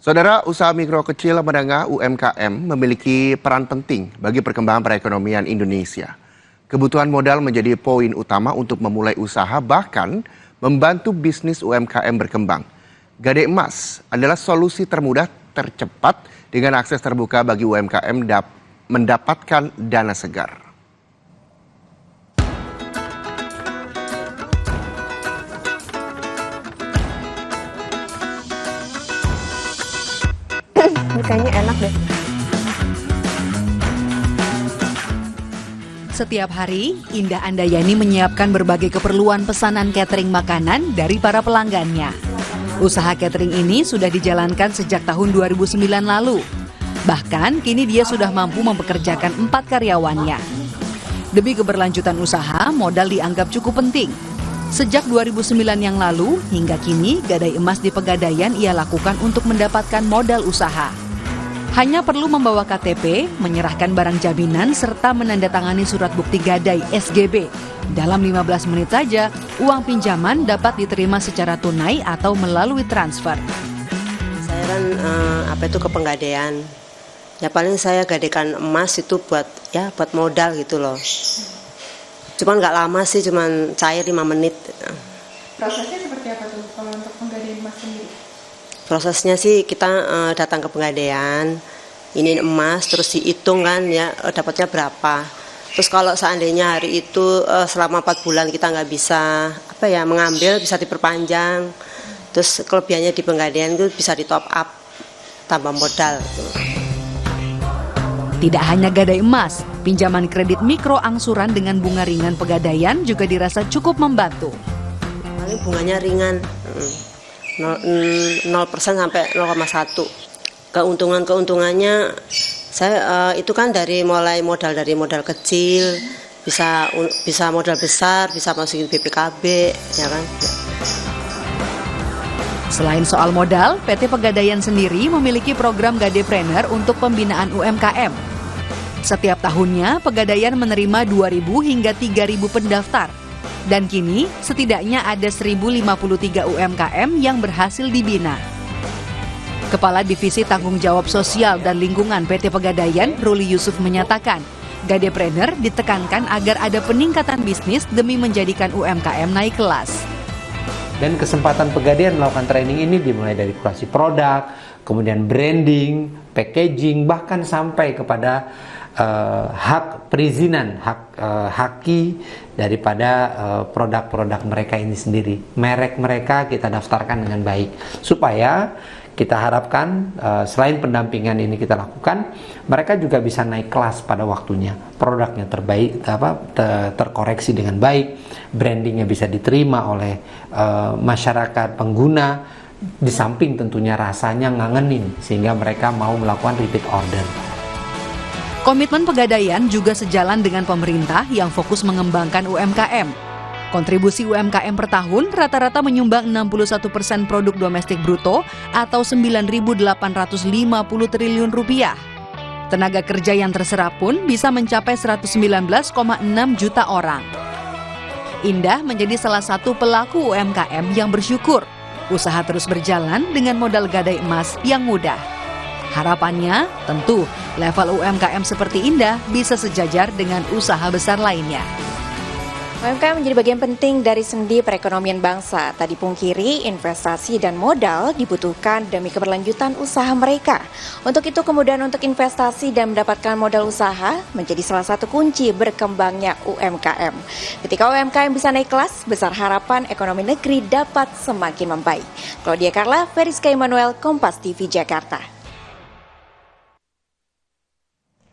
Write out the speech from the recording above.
Saudara, usaha mikro kecil menengah UMKM memiliki peran penting bagi perkembangan perekonomian Indonesia. Kebutuhan modal menjadi poin utama untuk memulai usaha, bahkan membantu bisnis UMKM berkembang. Gadai Emas adalah solusi termudah, tercepat, dengan akses terbuka bagi UMKM mendapatkan dana segar. Ini kayaknya enak deh. Setiap hari, Indah Andayani menyiapkan berbagai keperluan pesanan catering makanan dari para pelanggannya. Usaha catering ini sudah dijalankan sejak tahun 2009 lalu. Bahkan, kini dia sudah mampu mempekerjakan 4 karyawannya. Demi keberlanjutan usaha, modal dianggap cukup penting. Sejak 2009 yang lalu, hingga kini, gadai emas di Pegadaian ia lakukan untuk mendapatkan modal usaha. Hanya perlu membawa KTP, menyerahkan barang jaminan, serta menandatangani surat bukti gadai SGB. Dalam 15 menit saja, uang pinjaman dapat diterima secara tunai atau melalui transfer. Saya kan ke Pegadaian. Ya paling saya gadaikan emas itu buat modal gitu loh. Cuman nggak lama sih, cuman cair 5 menit. Prosesnya seperti apa tuh kalau untuk penggadaian emas sendiri? Prosesnya sih kita datang ke Pegadaian, ini emas, terus dihitung kan ya dapatnya berapa. Terus kalau seandainya hari itu selama 4 bulan kita nggak bisa mengambil, bisa diperpanjang. Terus kelebihannya di Pegadaian itu bisa di top up, tambah modal. Tidak hanya gadai emas, pinjaman kredit mikro angsuran dengan bunga ringan Pegadaian juga dirasa cukup membantu. Paling bunganya ringan. 0% sampai 0,1. Keuntungannya saya itu kan dari modal kecil, bisa modal besar, bisa masukin BPKB, ya kan. Selain soal modal, PT Pegadaian sendiri memiliki program Gadepreneur untuk pembinaan UMKM. Setiap tahunnya, Pegadaian menerima 2.000 hingga 3.000 pendaftar. Dan kini, setidaknya ada 1.053 UMKM yang berhasil dibina. Kepala Divisi Tanggung Jawab Sosial dan Lingkungan PT Pegadaian, Ruli Yusuf menyatakan, Gadepreneur ditekankan agar ada peningkatan bisnis demi menjadikan UMKM naik kelas. Dan kesempatan Pegadaian melakukan training ini dimulai dari kurasi produk, kemudian branding, packaging, bahkan sampai kepada hak perizinan, haki daripada produk-produk mereka ini sendiri. Merek mereka kita daftarkan dengan baik, supaya kita harapkan selain pendampingan ini kita lakukan, mereka juga bisa naik kelas pada waktunya. Produknya terbaik, terkoreksi dengan baik, brandingnya bisa diterima oleh masyarakat pengguna, di samping tentunya rasanya ngangenin sehingga mereka mau melakukan repeat order. Komitmen Pegadaian juga sejalan dengan pemerintah yang fokus mengembangkan UMKM. Kontribusi UMKM per tahun rata-rata menyumbang 61% produk domestik bruto atau 9.850 triliun rupiah. Tenaga kerja yang terserap pun bisa mencapai 119,6 juta orang. Indah menjadi salah satu pelaku UMKM yang bersyukur. Usaha terus berjalan dengan modal gadai emas yang mudah. Harapannya tentu level UMKM seperti Indah bisa sejajar dengan usaha besar lainnya. UMKM menjadi bagian penting dari sendi perekonomian bangsa. Tak dipungkiri, investasi dan modal dibutuhkan demi keberlanjutan usaha mereka. Untuk itu kemudian untuk investasi dan mendapatkan modal usaha menjadi salah satu kunci berkembangnya UMKM. Ketika UMKM bisa naik kelas, besar harapan ekonomi negeri dapat semakin membaik. Claudia Carla, Feriska Emmanuel, Kompas TV Jakarta.